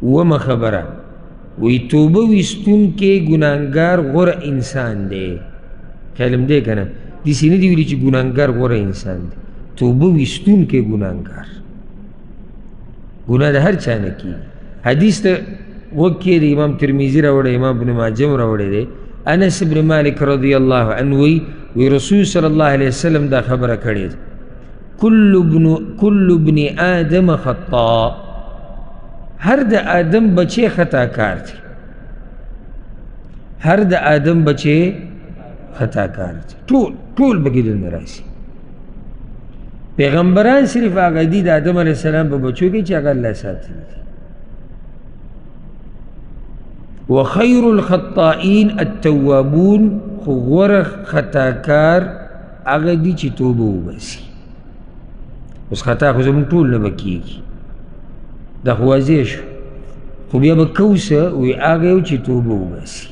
وما خبره وی توبه ویستون کے گناهگار غوره انسان دے. خیالم دے کنا دیسی ندی ویلی چی گناهگار غوره انسان دے، توبه ویستون کے گناهگار گناه دا هر چانه کی. حدیث تا وکی دا امام ترمیزی راوڑے، امام ابن ماجم راوڑے دے. انس ابن مالک رضی اللہ عنہ وی رسول صلی اللہ علیہ وسلم دا خبر کردے کل ابن آدم خطا، ہر دا آدم بچے خطا کار تھے، ہر دا آدم بچے خطا کار تھے، ٹول بکی دل نراسی. پیغمبران صرف آگا دی دا آدم علیہ السلام پا بچو کے چاگا اللہ ساتھ دی. وخیر الخطائین التوابون، غور خطا کار آگا دی چی توبو بسی. اس خطا خوزمون ٹول نبکی کی دا خوازی شو، خو بیا با کوسا وی آگا یو چی توبو بسی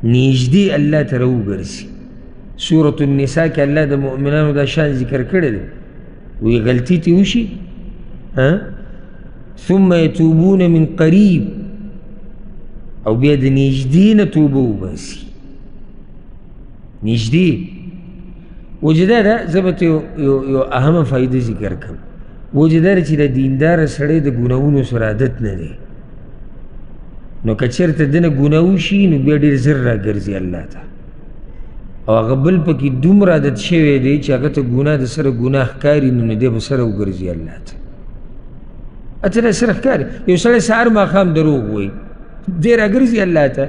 نیجدی اللہ ترو گرسی. سورة النساء کہ اللہ دا مؤمنانو دا شان ذکر کردے وی غلطی تیوشی ثم یتوبون من قریب، او بیا دا نیجدی نتوبو بسی نیجدی. وجدا دا زبط یو اهم فائدہ ذکر کم. وجدا دا چی دا دیندار سڑے دا گناہونو سر عادت ندے، نو کچر تا دن گناہو شی نو بیا دیر زر را گرزی اللہ تا، او اگا بل پا کی دوم را عادت شوے دے چی اگا تا گناہ دا سر گناہ کاری نو دے بسر او گرزی اللہ تا. اتا دا سر کاری یو سر سار ما خام دروغ ہوئی دیر اگرزی اللہ تا،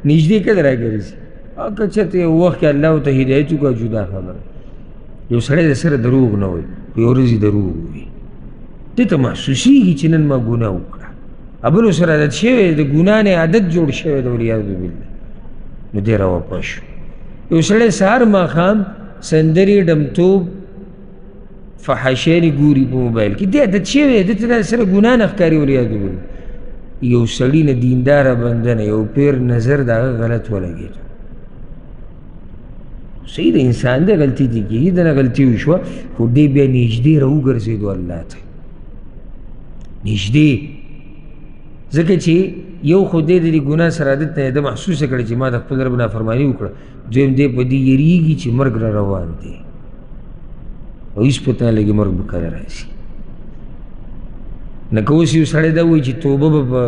نجدے کدر اگرزی اگا چرتے یو وقت کہ اللہ تا ہدایتو کا جدا خبر یو سر دا سر دروغ نہ ہوئی یو رزی دروغ ہوئی دیتا محسوسی گی چنن ما گناہ اکڑا ابلو سر عادت شوے دا گناہ نے عادت جوڑ شوے دا ولیاذو باللہ نو دیر واپاشو. یو سر سار ما خام سندری ڈمتوب فحاشینی گوری پا موبائل کی دی عادت شوے دیتا دا سر گناہ نخکاری ولیاذو باللہ. یو سڑی نا دیندار بندن یو پیر نظر دا غلط ہو لگے تو صحیح دا انسان دا غلطی دی کی دا نا غلطی ہوشوا خود دے بیا نیجدے رو گرزے دو اللہ تا نیجدے ذکر چی یو خود دے دی گناہ سرادت نا دا محسوس کرے چی ما دا خپل رب نافرمانی اکڑا دویم دے پا دی یریگی چی مرگ را روان دے او اس پتنا لگی مرگ بکر راسی. نکوسی یو سڑے دا ہوئی چی توبہ با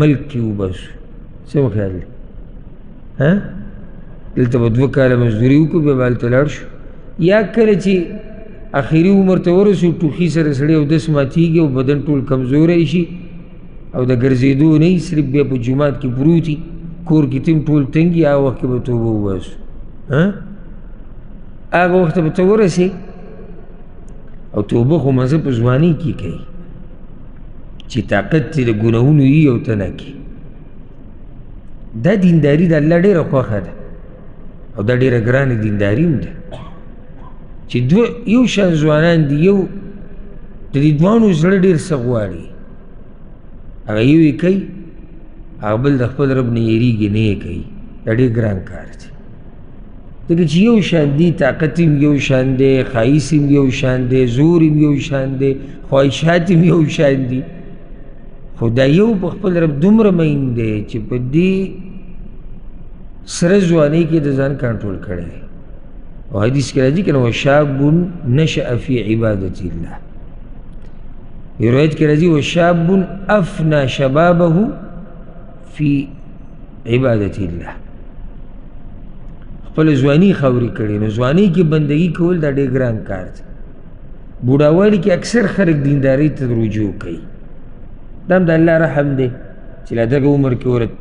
ملک کیو باسو سم خیال لے دلتا با دو کالا مزدوریو کو بیا بالتا لڑشو یا کل چی آخری عمر تا ورسو ٹوخی سر سڑے او دس ماتی گیا او بدن ٹول کمزور ایشی او دا گرزیدو نئی صرف بیا پا جماعت کی پروتی کور کی تم ٹول تنگی آ وقت با توبہ باسو آگا وقت با تا ورسی او توبہ خو مذہب زوانی کی کئی چی طاقت تی دا گناہونو ای او تناکی دا دینداری دا اللہ دیر خواخا دا او دا دیر گران دینداریم دا چی دو یو شان زوانان دی یو دا دی دوانو زر دیر سغواری اگا یوی کئی اگا بل دا خپل رب نیریگی نئے کئی دا دیر گران کار دی دیکھ چی یو شان دی طاقتیم یو شان دے خائصیم یو شان دے زوریم یو شان دے خواہشاتیم یو شان دی خدا یو پا خپل رب دمر مین دے چی پا دی سرزوانے کی دزان کنٹرول کرے اور حدیث کے راجی کہ وشاب نشأ فی عبادت اللہ. یہ روایت کے راجی وشاب افنا شبابہ فی عبادت اللہ. خپل زوانی خوری کرے نو زوانی کی بندگی کول دا دے گران کار تھا. بوڑاوالی کی اکثر خرق دینداری تا رجوع کئی دام دا اللہ رحم دے چلا دا عمر کی عورت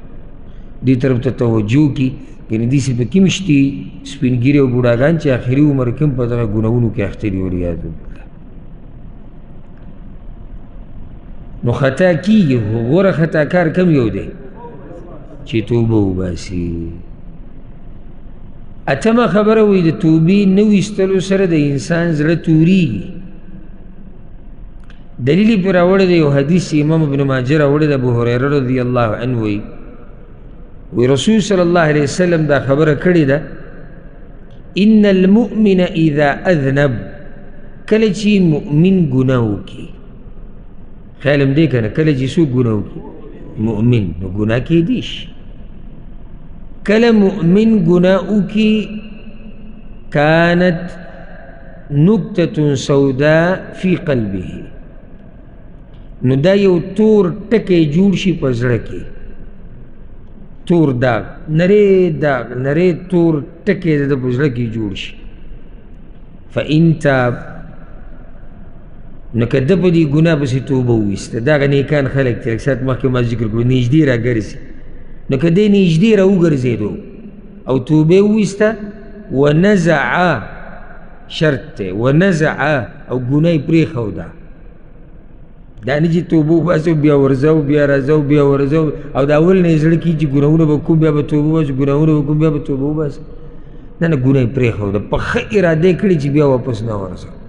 دی طرف تا توجہ کی یعنی دی سے پا کمشتی سپینگیری و بوڑاگان چا آخری عمر کم پا دا گناہونو کی اختری ولیاذو باللہ. نو خطا کی غور خطا کار کم یو دے چی توبہ باسی. اتما خبر ہوئی دا توبی نو استلو سر دا انسان زر توری دلیلی پر آوڑ دے یو حدیث امام ابن ماجر آوڑ دے ابو حریر رضی اللہ عنہ وی رسول صلی اللہ علیہ وسلم دا خبر کردی دا ان المؤمن اذا اذنب کلچی مؤمن گناہو کی خیال هم دی که نه کله چې څوک ګناه وکړي مؤمن نو ګناه کیدی شي کله مؤمن ګناه وکړي كانت نکتة سوداء فی قلبه نو دا یو تور ټکی جوړ شي په زړه کې تور داغ نری تور ټکی د په زړه کې جوړ شي فإن تاب نو که ده په دې ګناه پسې توبه وویسته دغه نیکان خلک چې لږ ساعت مخکې ما ذکر کړو نږدې راګرځي نو که دی نږدې راوګرځېدو او توبه وویسته ونزع شرط دی ونزع او ګناه یې پرېښوده دا نه چې توبه وباسو بیا ورځو بیا راځو بیا ورځو او د اول نه یې زړه کېږي چې ګناهونه به کوم بیا به توبه وباسو ګناهونه به کوم بیا به توبه وباسو نه نه ګناه یې پرېښوده په ښه اراده یې کړې چې بیا واپس نه ورځو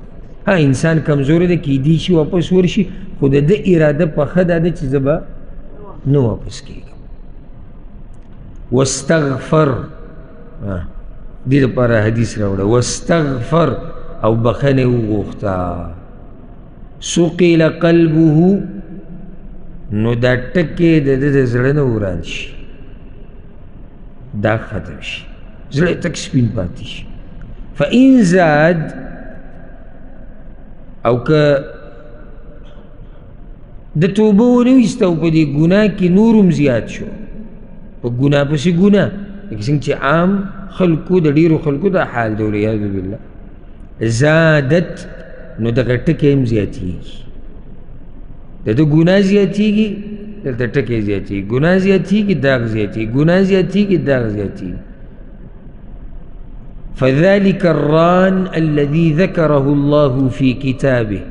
ها انسان کمزوری دی کیدی شي واپس ورشي خو د ده اراده په ښه دا ده چې زه به نه واپس کېږم واستغفر دې دپاره حدیث راوړه واستغفر او بخنه وغوښته سقل قلبه نو دا ټکې د ده د زړه نه وران شي دا ختم شي زړه تک سپین پاتې شي فإن زاد او که د توبه ونه ویسته او په دې ګناه کې نور هم زیات شو په ګناه پسې ګناه لکه څنګه چې عام خلکو د ډېرو خلکو دا حال دی والعیاذ بالله زادت نو دغه ټکی هم زیاتېږي د ده ګناه زیاتېږي دلته ټکی زیاتېږي ګناه زیاتېږي داغ زیاتېږي ګناه زیاتېږي داغ زیاتېږي فذلك الران الذي ذكره الله في كتابه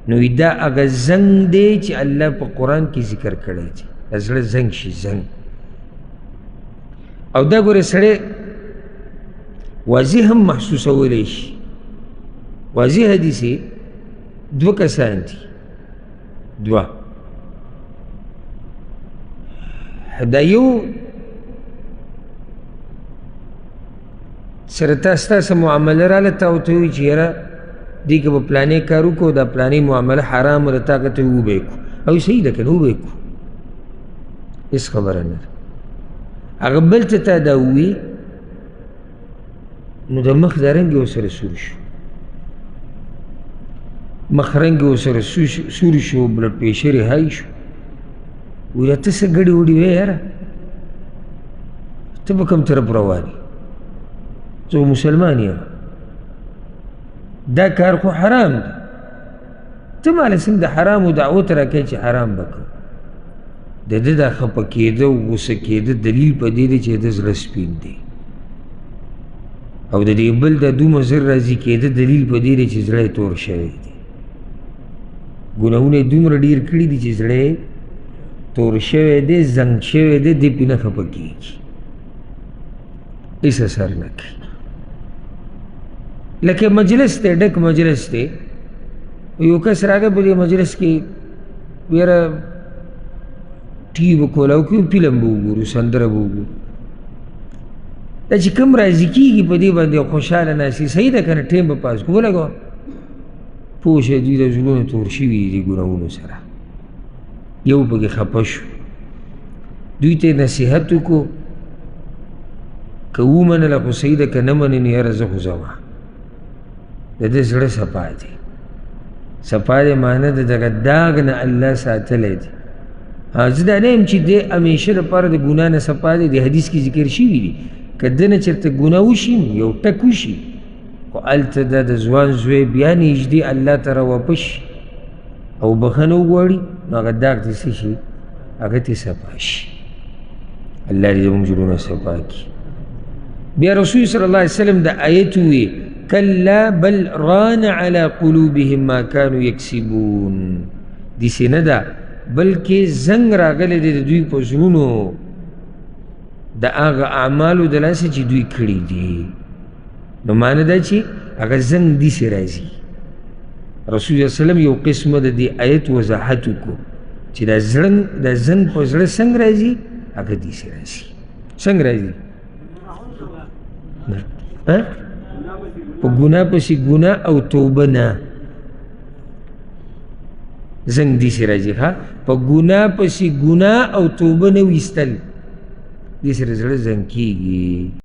نو دا اگه زنگ دی چې الله په قرآن کې ذکر کړی دی زړه زنگ شي زنگ او دا ګوره سړی واضح هم محسوسولی شي واضح حدیث دوه کسان دي دوه دا یو سره تا ستاسو معامله راله تا ورته ووایي چې یاره دې که به پلانې کار وکړو دا پلانې معامله حرام ده تا که ته وبه کړو او صحیح ده که نه وبه کړو هېڅ خبره نه ده هغه بل ته تا دا ووایي نو د مخ دا رنګ یې ورسره سور شو مخ رنګ یې ورسره سور شو بلډ پریشر یې های شو ویله ته څه ګډې وډې وې یاره ته به کوم طرف روان یې زه مسلمان یم دا کار خو حرام ده ته ماله څنګه د حرامو دعوت راکوې چې حرام به کوم د ده دا خفه کېده او غوسه کېده دلیل په دې دی چې د زړه سپین دی او د دې بل د دومره زر راضي کېده دلیل په دې دی چې زړه یې تور شوی دی ګناهونه یې دومره ډېر کړي دي چې زړه یې تور شوی دی زنګ شوی دی دې پې نه خفه کېږي هېڅ اثر نه کوي لکه مجلس دی ډک مجلس دی یو کس راغی په دې مجلس کې یاره ټي وي به کولاو کوي فلم به وګورو سندره به وګورو دا چې کوم راضي کېږي په دې باندې خوشحاله ناستي صحیح ده که نه ټایم به پاس کړو ولګوه پوه شئ دوی د زړونو تور شوي دي ګناهونو سره یو پکې خفه شو دوی ته نصیحت وکړو که ومنله خو صحیح ده که نه منې نو یاره زه خو ځمه د ده زړه صفا دی صفا دی معنی د دغه داغ نه الله ساتلی دی زه دا نه یم چې دی همیشه دپاره د ګناه نه صفا دی د حدیث کې ذکر شوي دي که ده نه چېرته ګناه وشي یو ټک وشي خو هلته دا د ځوان زوی بیا نږدې الله ته راواپس شي او بخښنه وغواړي نو هغه داغ دې څه شي هغه ترې صفا شي الله دې زموږ زړونه صفا کړي بیا رسول صلی الله علیه وسلم د آیت وی کلا بل ران علی قلوبهم ما کانوا یکسبون داسې نه ده بلکې زنګ راغلی دی د دوی په زړونو د هغه اعمالو د لاسه چې دوی کړي دي نو معنی دا چې هغه زنګ داسې راځي رسول صلی وسلم یو قسمه د دې آیت وضاحت وکړو چې دا زنګ په زړه څنګه راځي هغه داسې راځي څنګه راځي په ګناه پسې ګناه او توبه نه زنګ دې سې راځي ښه په ګناه پسې ګناه او توبه نه ویستل دې سره زړه زنګ کېږي